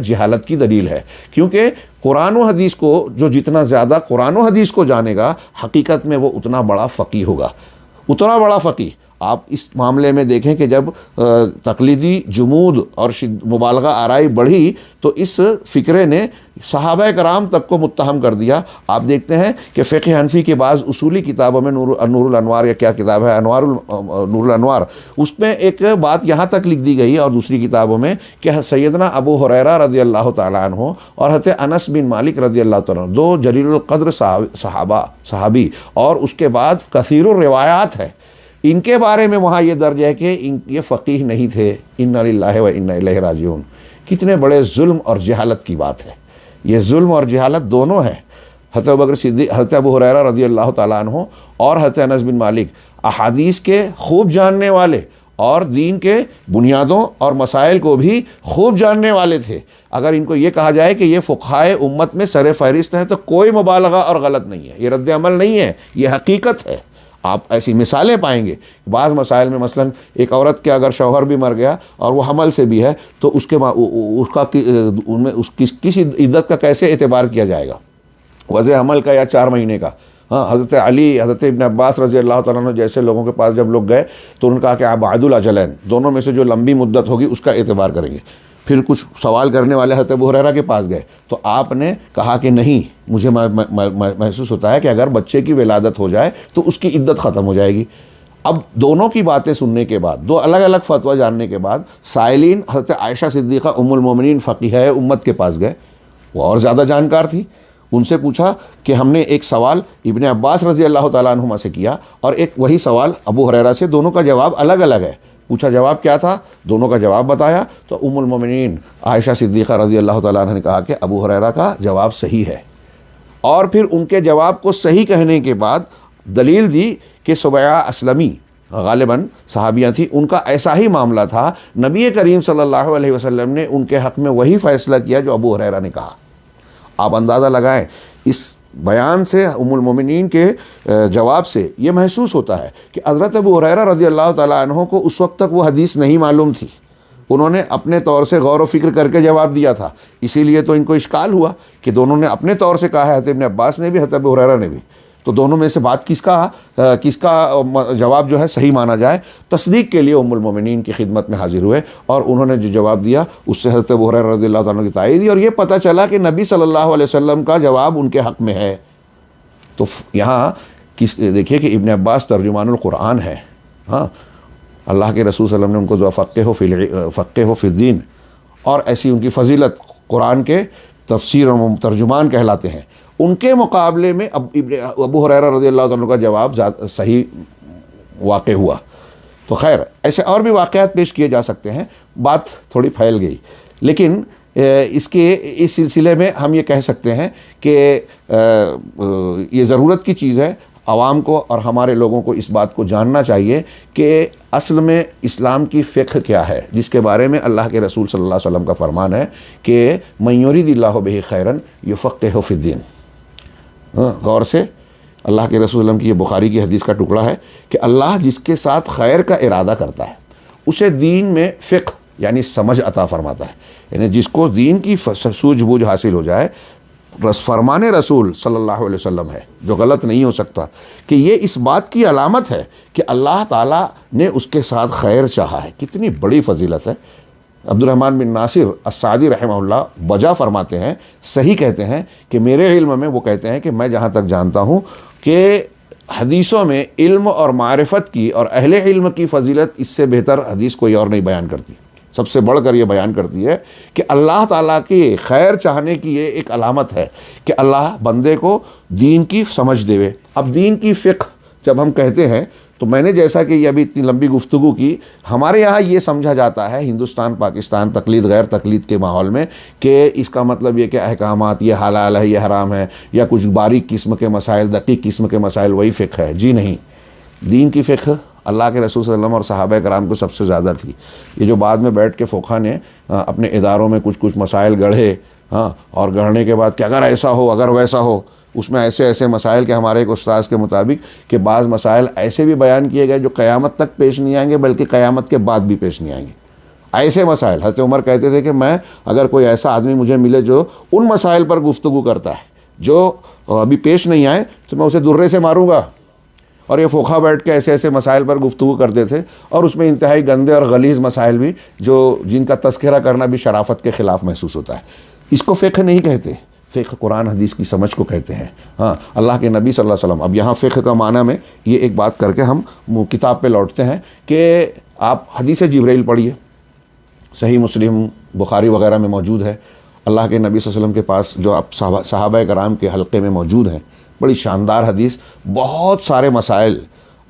जहालत की दलील है, क्योंकि कुरान व हदीस को जो जितना ज़्यादा कुरान व हदीस को जानेगा हकीकत में वो उतना बड़ा फ़कीह होगा, उतना बड़ा फ़कीह। आप इस मामले में देखें कि जब तकलीदी जुमूद और मुबालगा आराई बढ़ी तो इस फ़िक्रे ने सहाबा कराम तक को मुत्तहम कर दिया। आप देखते हैं कि फ़िक़्ह हनफ़ी के बाज़ उसूली किताबों में नूरुल अनवार या क्या किताब है, नूरुल अनवार, उसमें एक बात यहाँ तक लिख दी गई और दूसरी किताबों में कि सैयदना अबू हुरैरा रज़ी अल्लाह तआला अन्हु और हज़रत अनस बिन मालिक रज़ी अल्लाह तआला अन्हु, दो जलीलुल क़द्र सहाबी और उसके बाद कसीरुर रिवायात है, इनके बारे में वहाँ ये दर्ज है कि ये फ़कीह नहीं थे। इन्ना लिल्लाहि व इन्ना इलैहि राजिऊन। कितने बड़े जुल्म और जहालत की बात है, ये जुल्म और जहालत दोनों है। हज़रत अबू बकर सिद्दीक़, हज़रत अबू हुरैरा रज़ी अल्लाह तआला अन्हु और हज़रत अनस बिन मालिक अहादीस के खूब जानने वाले और दीन के बुनियादों और मसाइल को भी खूब जानने वाले थे। अगर इनको ये कहा जाए कि ये फ़ुक़हाए उम्मत में सर फ़हरिस्त हैं तो कोई मुबालगा और गलत नहीं है, ये रद्द अमल नहीं है, ये हकीकत है। आप ऐसी मिसालें पाएंगे बाज़ मसाइल में, मसलन एक औरत के अगर शौहर भी मर गया और वो हमल से भी है तो उसके उनमें किस इद्दत का कैसे एतबार किया जाएगा, वज़े हमल का या 4 महीने का। हाँ, हज़रत अली, हज़रत इब्न अब्बास रज़ी अल्लाह तआला अन्हु जैसे लोगों के पास जब लोग गए तो उन्होंने कहा कि आप अबादुल अजलैन, दोनों में से जो लंबी मुद्दत होगी उसका एतबार करेंगे। फिर कुछ सवाल करने वाले हज़रत अबू हुरैरा के पास गए तो आपने कहा कि नहीं, मुझे महसूस होता है कि अगर बच्चे की विलादत हो जाए तो उसकी इद्दत ख़त्म हो जाएगी। अब दोनों की बातें सुनने के बाद, दो अलग अलग फतवा जानने के बाद साइलिन हज़रत आयशा सिद्दीक़ा उम्मुल मोमिनीन फ़क़ीहा उम्मत के पास गए, वो और ज़्यादा जानकार थी। उनसे पूछा कि हमने एक सवाल इब्ने अब्बास रज़ी अल्लाह तआला अन्हुमा से किया और एक वही सवाल अबू हुरैरा से, दोनों का जवाब अलग अलग है। पूछा जवाब क्या था, दोनों का जवाब बताया तो उम्मुल मोमिनीन आयशा सिद्दीक़ा रज़ी अल्लाह तआला अन्हा ने कहा कि अबू हुरैरा का जवाब सही है। और फिर उनके जवाब को सही कहने के बाद दलील दी कि सुबैया असलमी गालिबन सहाबियाँ थी, उनका ऐसा ही मामला था, नबी करीम सल्लल्लाहु अलैहि वसल्लम ने उनके हक़ में वही फ़ैसला किया जो अबू हुरैरा ने कहा। आप अंदाज़ा लगाएं, इस बयान से उम्मुल मोमिनीन के जवाब से ये महसूस होता है कि हज़रत अबू हुरैरा रज़ी अल्लाह तआला अन्हु को उस वक्त तक वो हदीस नहीं मालूम थी, उन्होंने अपने तौर से गौर व फिक्र करके जवाब दिया था। इसीलिए तो इनको इश्काल हुआ कि दोनों ने अपने तौर से कहा है, हज़रत इब्न अब्बास ने भी, हज़रत अबू हुरैरा ने भी, तो दोनों में से बात किसका जवाब जो है सही माना जाए। तस्दीक के लिए उम्मुल मोमिनीन की खिदमत में हाजिर हुए और उन्होंने जो जवाब दिया उससे हज़रत अबू हुरैरा रज़ियल्लाहु ताला की तायीद दी और ये पता चला कि नबी सल्लल्लाहु अलैहि वसल्लम का जवाब उनके हक़ में है। तो यहाँ देखिए कि इब्न अब्बास तर्जुमानुल कुरान है। हाँ, अल्लाह के रसूल सल्लल्लाहु अलैहि वसल्लम उनको दुआ फ़क़्ह फ़िद्दीन और ऐसी उनकी फ़जीलत, कुरान के तफ़सीर और तर्जुमान कहलाते हैं। उनके मुकाबले में अबू हुरैरा रज़ियल्लाहु अन्हु का जवाब सही वाक़ हुआ। तो खैर ऐसे और भी वाक़यात पेश किए जा सकते हैं, बात थोड़ी फैल गई, लेकिन इस सिलसिले में हम ये कह सकते हैं कि ये ज़रूरत की चीज़ है, आवाम को और हमारे लोगों को इस बात को जानना चाहिए कि असल में इस्लाम की फ़िक़्ह क्या है, जिसके बारे में अल्लाह के रसूल सल्लल्लाहु अलैहि वसल्लम का फरमान है कि मन युरिदिल्लाहु बिही खैरन युफ़क़्क़िहु फ़िद्दीन। गौर से, अल्लाह के रसूल सल्लल्लाहु की ये बुखारी की हदीस का टुकड़ा है कि अल्लाह जिसके साथ खैर का इरादा करता है उसे दीन में फ़िक़्ह यानी समझ अता फ़रमाता है। यानी जिसको दीन की सूझबूझ हासिल हो जाए, फरमान रसूल सल्लल्लाहु अलैहि वसल्लम है जो गलत नहीं हो सकता कि ये इस बात की अलामत है कि अल्लाह ताला ने उसके साथ खैर चाहा है। कितनी बड़ी फजीलत है। अब्दुर्रहमान बिन नासिर अस्सादी रहमहुल्लाह बजा फरमाते हैं, सही कहते हैं कि मेरे इल्म में, वो कहते हैं कि मैं जहाँ तक जानता हूँ कि हदीसों में इल्म और मारिफत की और अहले इल्म की फजीलत इससे बेहतर हदीस कोई और नहीं बयान करती। सबसे बढ़कर ये बयान करती है कि अल्लाह ताला की खैर चाहने की ये एक अलामत है कि अल्लाह बंदे को दीन की समझ देवे। अब दीन की फ़िक़्ह जब हम कहते हैं तो मैंने जैसा कि ये अभी इतनी लंबी गुफ्तगू की, हमारे यहाँ ये समझा जाता है हिंदुस्तान पाकिस्तान तकलीद गैर तकलीद के माहौल में कि इसका मतलब ये कि अहकामात, ये हलाल है, ये हराम है, या कुछ बारीक किस्म के मसाइल, दक़ीक़ किस्म के मसाइल वही फ़िक़्ह है। जी नहीं, दीन की फ़िक़्ह अल्लाह के रसूल सल्लल्लाहु अलैहि वसल्लम और सहाबा कराम को सबसे ज़्यादा थी। ये जो बाद में बैठ के फ़ुक़हा ने अपने इदारों में कुछ कुछ मसाइल गढ़े, हाँ, और गढ़ने के बाद कि अगर ऐसा हो, अगर वैसा हो, उसमें ऐसे ऐसे मसाइल के हमारे एक उस्ताद के मुताबिक कि बाज़ मसाइल ऐसे भी बयान किए गए जो क़यामत तक पेश नहीं आएंगे, बल्कि क़यामत के बाद भी पेश नहीं आएंगे। ऐसे मसाइल हज़रत उमर कहते थे कि मैं अगर कोई ऐसा आदमी मुझे मिले जो उन मसाइल पर गुफ्तगू करता है जो अभी पेश नहीं आए, तो मैं उसे दुर्रे से मारूंगा। और ये फोखा बैठ के ऐसे ऐसे मसाइल पर गुफ्तगू करते थे, और उसमें इंतहाई गंदे और गलीज़ मसाइल भी, जो जिनका तस्करा करना भी शराफत के ख़िलाफ़ महसूस होता है। इसको फ़िक़्ह नहीं कहते, फ़िक़्ह कुरान हदीस की समझ को कहते हैं। हाँ, अल्लाह के नबी सल्लल्लाहु अलैहि वसल्लम। अब यहाँ फ़िक़्ह का माना में ये एक बात करके हम किताब पे लौटते हैं कि आप हदीस जिब्रील पढ़िए, सही मुस्लिम बुखारी वगैरह में मौजूद है। अल्लाह के नबी सल्लल्लाहु अलैहि वसल्लम के पास जो आप सहाबा कराम के हल्के में मौजूद हैं, बड़ी शानदार हदीस, बहुत सारे मसाइल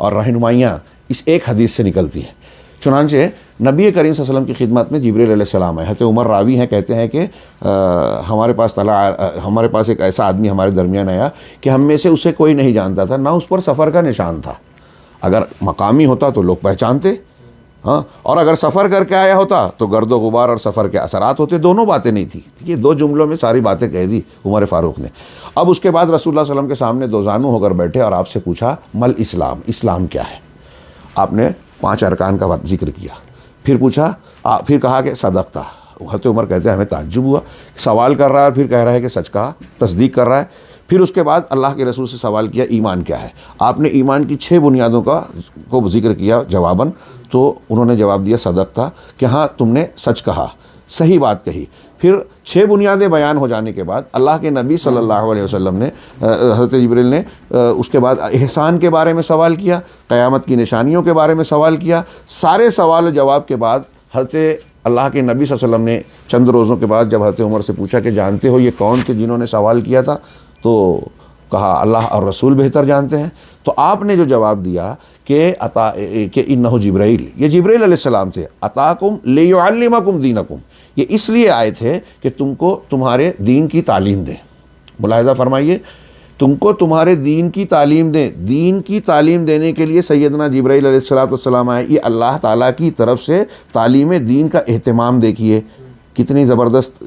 और रहनुमाइयाँ इस एक हदीस से निकलती हैं। चुनांचे नबी करीम सल्लल्लाहु अलैहि वसल्लम की खिदमत में जिब्रील अलैहिस्सलाम है। हज़रत उमर रावी हैं, कहते हैं कि हमारे पास एक ऐसा आदमी हमारे दरमियान आया कि हम में से उसे कोई नहीं जानता था, ना उस पर सफ़र का निशान था। अगर मकामी होता तो लोग पहचानते, हाँ, और अगर सफ़र करके आया होता तो गर्दो गुबार और सफ़र के असरात होते। दोनों बातें नहीं थी। ये 2 जुमलों में सारी बातें कह दी उमर फ़ारूक ने। अब उसके बाद रसूलुल्लाह सल्लल्लाहु अलैहि वसल्लम के सामने दो जानू होकर बैठे और आपसे पूछा, मल इस्लाम, इस्लाम क्या है? आपने 5 अरकान का जिक्र किया। फिर पूछा, फिर कहा कि सदक़ता। हज़रत उमर कहते हैं हमें ताज्जुब हुआ, सवाल कर रहा है और फिर कह रहा है कि सच कहा, तस्दीक कर रहा है। फिर उसके बाद अल्लाह के रसूल से सवाल किया, ईमान क्या है? आपने ईमान की 6 बुनियादों को जिक्र किया जवाबन। तो उन्होंने जवाब दिया सदक़ता, कि हाँ तुमने सच कहा, सही बात कही। फिर 6 बुनियादें बयान हो जाने के बाद अल्लाह के नबी सल्लल्लाहु अलैहि वसल्लम ने, हज़रत जिब्रील ने उसके बाद एहसान के बारे में सवाल किया, क़यामत की निशानियों के बारे में सवाल किया। सारे सवाल जवाब के बाद हज़रत अल्लाह के नबी सल्लल्लाहु अलैहि वसल्लम ने चंद रोज़ों के बाद जब हज़रत उमर से पूछा कि जानते हो ये कौन थे जिन्होंने सवाल किया था, तो कहा अल्लाह और रसूल बेहतर जानते हैं। तो आपने जो जवाब दिया कि इन्नहु जिब्राइल, ये जिब्राइल अलैहिस्सलाम थे, अताकुम लियुअल्लिमकुम दीनकुम, ये इसलिए आए थे कि तुमको तुम्हारे दीन की तालीम दें। मुलाहिज़ा फरमाइए, तुमको तुम्हारे दीन की तालीम दें। दीन की तालीम देने के लिए सैयदना जिब्राइल अलैहिस्सलाम आए। ये अल्लाह ताला की तरफ से तालीम दीन का एहतमाम देखिए, कितनी ज़बरदस्त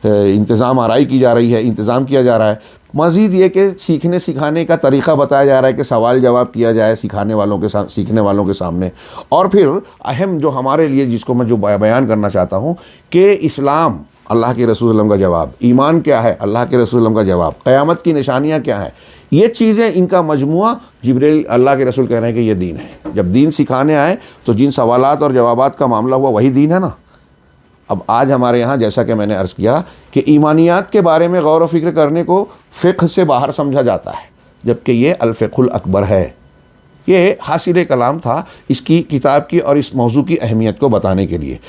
इंतज़ाम आराई की जा रही है, इंतज़ाम किया जा रहा है। मज़ीद ये कि सीखने सिखाने का तरीक़ा बताया जा रहा है कि सवाल जवाब किया जाए सीखने वालों के सामने। और फिर अहम जो हमारे लिए, जिसको मैं जो बयान करना चाहता हूँ कि इस्लाम, अल्लाह के रसूल सल्लल्लाहु अलैहि वसल्लम का जवाब, ईमान क्या है, अल्लाह के रसूल सल्लल्लाहु अलैहि वसल्लम का जवाब, क़यामत की निशानियाँ क्या हैं, ये चीज़ें, इनका मजमुआ जिब्रील, अल्लाह के रसूल कह रहे हैं कि ये दीन है। जब दीन सिखाने आए तो जिन सवालात और जवाबात का मामला हुआ वही दीन है ना। अब आज हमारे यहाँ, जैसा कि मैंने अर्ज़ किया कि ईमानियात के बारे में गौर व फिक्र करने को फ़िक़्ह से बाहर समझा जाता है, जबकि ये अल-फ़िक़्हुल अकबर है। ये हासिल कलाम था इसकी किताब की और इस मौजू की अहमियत को बताने के लिए।